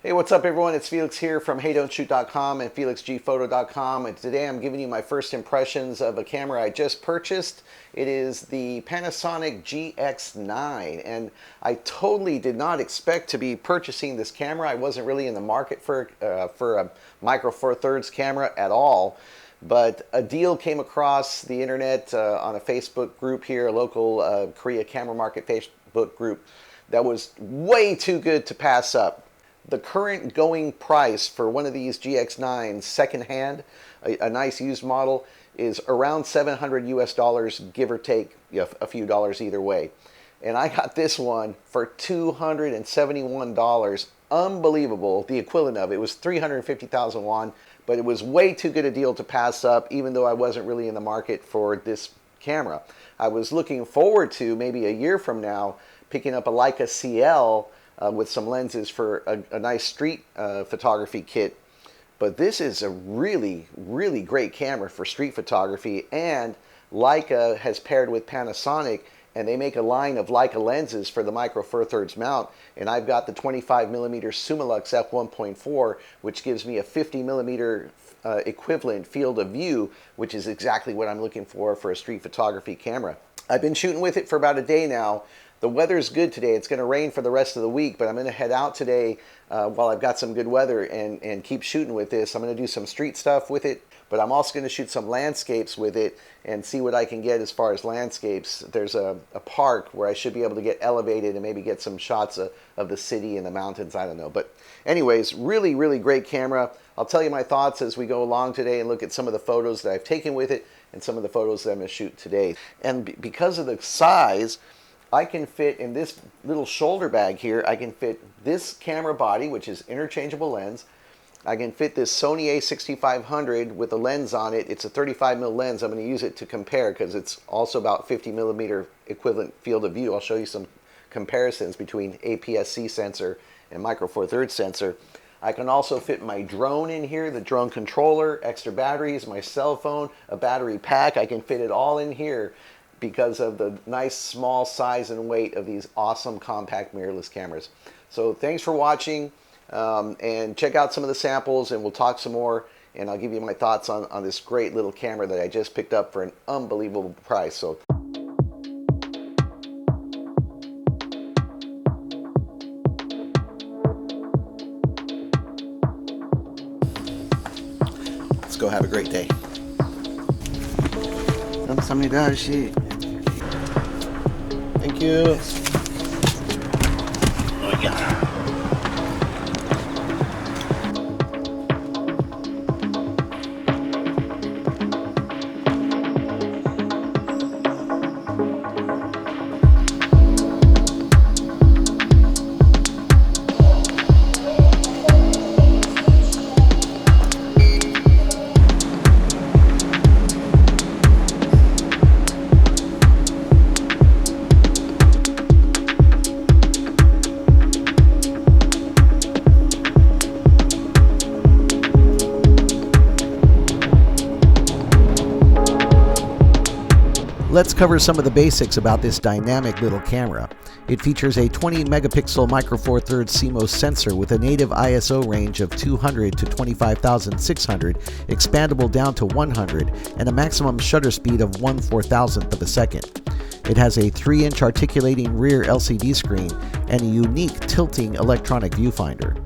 Hey, what's up everyone? It's Felix here from HeyDon'tShoot.com and FelixGPhoto.com, and today I'm giving you my first impressions of a camera I just purchased. It is the Panasonic GX9, and I totally did not expect to be purchasing this camera. I wasn't really in the market for a Micro Four Thirds camera at all, but a deal came across the internet on a Facebook group here, a local Korea camera market Facebook group, that was way too good to pass up. The current going price for one of these GX9s secondhand, a nice used model, is around $700 US, give or take a few dollars either way. And I got this one for $271. Unbelievable. The equivalent of it was 350,000 won, but it was way too good a deal to pass up, even though I wasn't really in the market for this camera. I was looking forward to maybe a year from now picking up a Leica CL with some lenses for a nice street photography kit. But this is a really, really great camera for street photography, and Leica has paired with Panasonic, and they make a line of Leica lenses for the Micro Four Thirds mount, and I've got the 25mm Summilux f1.4, which gives me a 50mm equivalent field of view, which is exactly what I'm looking for a street photography camera. I've been shooting with it for about a day now. The weather's good today. It's going to rain for the rest of the week, but I'm going to head out today while I've got some good weather and keep shooting with this. I'm going to do some street stuff with it, but I'm also going to shoot some landscapes with it and see what I can get as far as landscapes. There's a park where I should be able to get elevated and maybe get some shots of the city and the mountains. I don't know. But anyways, really, really great camera. I'll tell you my thoughts as we go along today and look at some of the photos that I've taken with it and some of the photos that I'm going to shoot today. And because of the size, I can fit in this little shoulder bag here, I can fit this camera body, which is interchangeable lens. I can fit this Sony A6500 with a lens on it. It's a 35mm lens. I'm going to use it to compare because it's also about 50mm equivalent field of view. I'll show you some comparisons between APS-C sensor and Micro Four Thirds sensor. I can also fit my drone in here, the drone controller, extra batteries, my cell phone, a battery pack. I can fit it all in here because of the nice small size and weight of these awesome compact mirrorless cameras. So thanks for watching, and check out some of the samples, and we'll talk some more, and I'll give you my thoughts on this great little camera that I just picked up for an unbelievable price. So let's go have a great day. 감사합니다. Thank you. Oh yeah. Let's cover some of the basics about this dynamic little camera. It features a 20 megapixel Micro Four Thirds CMOS sensor with a native ISO range of 200 to 25,600, expandable down to 100, and a maximum shutter speed of 1/4000th of a second. It has a 3-inch articulating rear LCD screen and a unique tilting electronic viewfinder.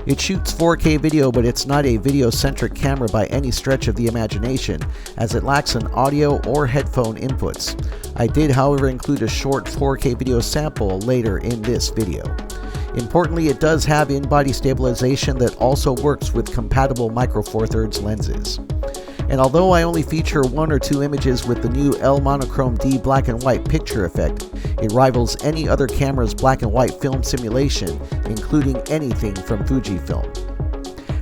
It shoots 4K video, but it's not a video-centric camera by any stretch of the imagination, as it lacks an audio or headphone inputs. I did, however, include a short 4K video sample later in this video. Importantly, it does have in-body stabilization that also works with compatible Micro Four Thirds lenses. And although I only feature 1 or 2 images with the new L monochrome D black and white picture effect, it rivals any other camera's black and white film simulation, including anything from Fujifilm.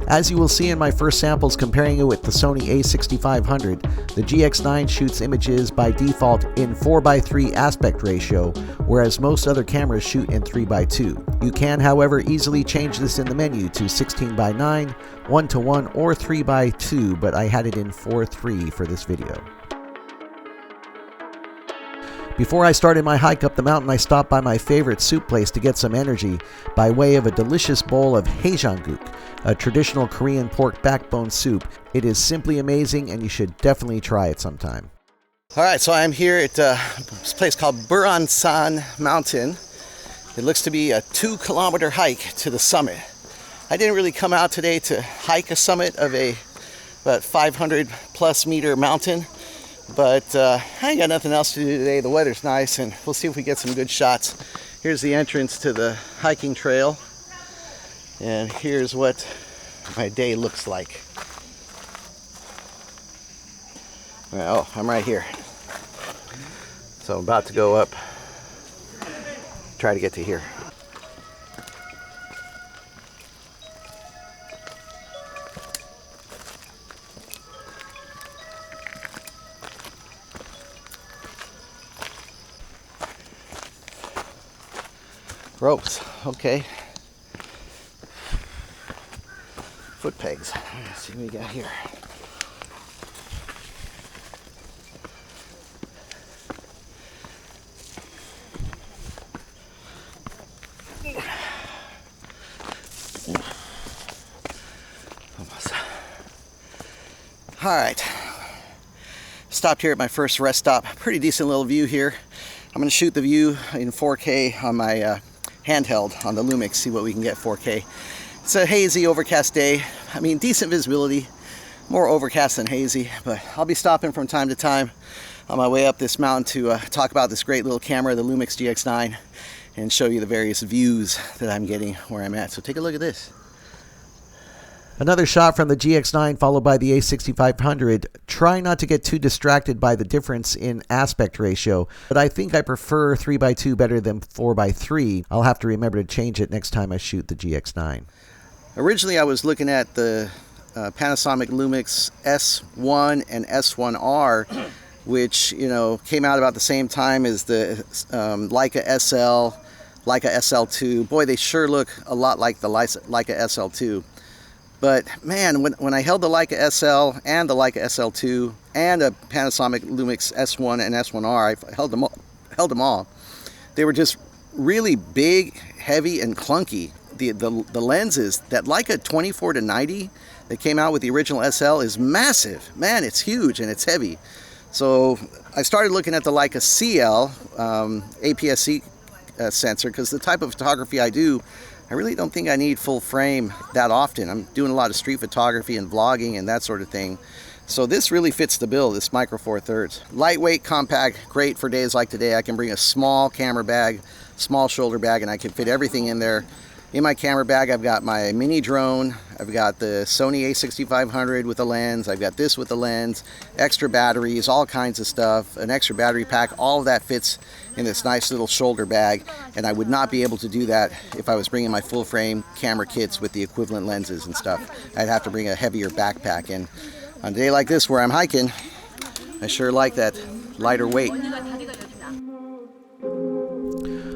As you will see in my first samples comparing it with the Sony A6500, the GX9 shoots images by default in 4:3 aspect ratio, whereas most other cameras shoot in 3:2. You can, however, easily change this in the menu to 16:9, 1:1, or 3:2, but I had it in 4:3 for this video. Before I started my hike up the mountain, I stopped by my favorite soup place to get some energy by way of a delicious bowl of haejanguk, a traditional Korean pork backbone soup. It is simply amazing, and you should definitely try it sometime. All right, so I'm here at this place called Buransan Mountain. It looks to be a 2-kilometer hike to the summit. I didn't really come out today to hike a summit of a about 500 plus meter mountain, but I ain't got nothing else to do today. The weather's nice, and we'll see if we get some good shots. Here's the entrance to the hiking trail, and here's what my day looks like. Oh, I'm right here. So I'm about to go up, try to get to here. Ropes, okay. Foot pegs. Let's see what we got here. Almost. All right. Stopped here at my first rest stop. Pretty decent little view here. I'm going to shoot the view in 4K on my handheld on the Lumix, see what we can get 4K. It's a hazy, overcast day. I mean, decent visibility, more overcast than hazy, but I'll be stopping from time to time on my way up this mountain to talk about this great little camera, the Lumix GX9, and show you the various views that I'm getting where I'm at. So take a look at this. Another shot from the GX9 followed by the A6500. Try not to get too distracted by the difference in aspect ratio, but I think I prefer 3x2 better than 4x3. I'll have to remember to change it next time I shoot the GX9. Originally I was looking at the Panasonic Lumix S1 and S1R, which, you know, came out about the same time as the Leica SL, Leica SL2. Boy, they sure look a lot like the Leica SL2. But man, when I held the Leica SL and the Leica SL2 and a Panasonic Lumix S1 and S1R, I held them all. They were just really big, heavy, and clunky. The lenses, that Leica 24-90 that came out with the original SL is massive. Man, it's huge and it's heavy. So I started looking at the Leica CL APS-C sensor, because the type of photography I do, I really don't think I need full frame that often. I'm doing a lot of street photography and vlogging and that sort of thing. So this really fits the bill, this Micro Four Thirds. Lightweight, compact, great for days like today. I can bring a small camera bag, small shoulder bag, and I can fit everything in there. In my camera bag, I've got my mini drone, I've got the Sony A6500 with a lens, I've got this with the lens, extra batteries, all kinds of stuff, an extra battery pack. All of that fits in this nice little shoulder bag, and I would not be able to do that if I was bringing my full frame camera kits with the equivalent lenses and stuff. I'd have to bring a heavier backpack, and on a day like this where I'm hiking, I sure like that lighter weight.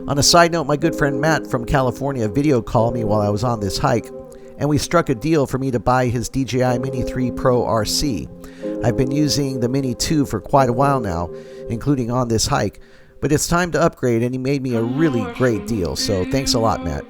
On a side note, my good friend Matt from California video called me while I was on this hike, and we struck a deal for me to buy his DJI Mini 3 Pro RC. I've been using the Mini 2 for quite a while now, including on this hike, but it's time to upgrade, and he made me a really great deal, so thanks a lot, Matt.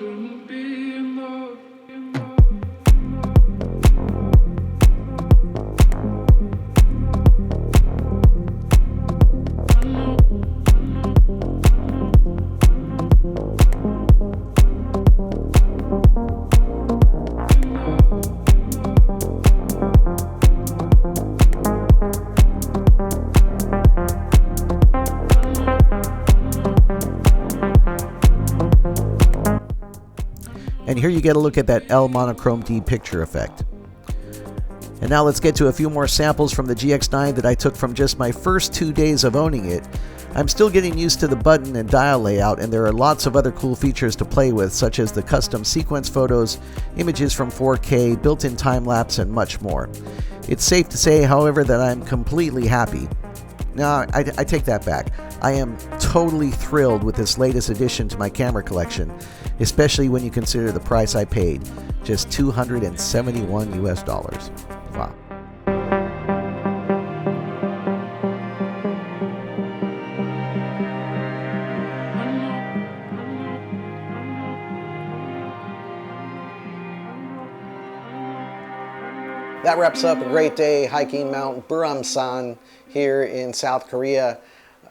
shouldn't be in love. And here you get a look at that L monochrome D picture effect. And now let's get to a few more samples from the GX9 that I took from just my first 2 days of owning it. I'm still getting used to the button and dial layout, and there are lots of other cool features to play with, such as the custom sequence photos, images from 4K, built-in time-lapse, and much more. It's safe to say, however, that I'm completely happy. No, I take that back. I am totally thrilled with this latest addition to my camera collection, especially when you consider the price I paid, just $271 US. Wow. That wraps up a great day hiking Mount Buramsan here in South Korea.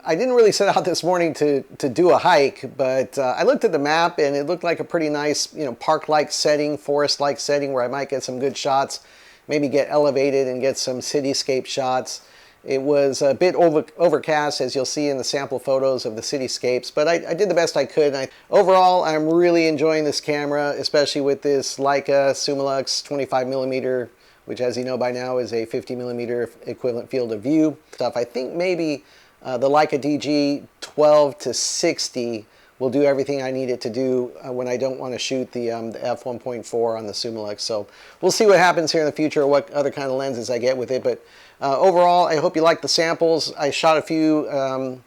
I didn't really set out this morning to do a hike, but I looked at the map and it looked like a pretty nice, park-like setting, forest-like setting where I might get some good shots, maybe get elevated and get some cityscape shots. It was a bit overcast, as you'll see in the sample photos of the cityscapes, but I did the best I could. Overall, I'm really enjoying this camera, especially with this Leica Summilux 25mm, which, as you know by now, is a 50mm equivalent field of view stuff. I think maybe the Leica DG 12 to 60 will do everything I need it to do when I don't want to shoot the f1.4 on the Summilux. So we'll see what happens here in the future, what other kind of lenses I get with it. But overall, I hope you like the samples. I shot a few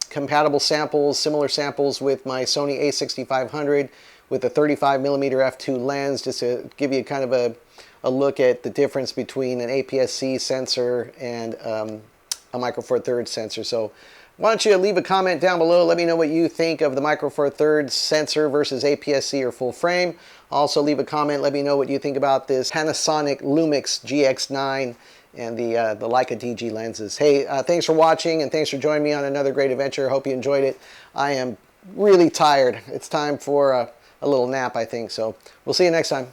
compatible samples, similar samples with my Sony A6500 with a 35mm f2 lens, just to give you kind of a look at the difference between an APS-C sensor and a Micro Four Thirds sensor. So why don't you leave a comment down below, let me know what you think of the Micro Four Thirds sensor versus APS-C or full frame. Also leave a comment, let me know what you think about this Panasonic Lumix GX9 and the Leica DG lenses. Hey, thanks for watching and thanks for joining me on another great adventure. Hope you enjoyed it. I am really tired. It's time for a little nap, I think. So we'll see you next time.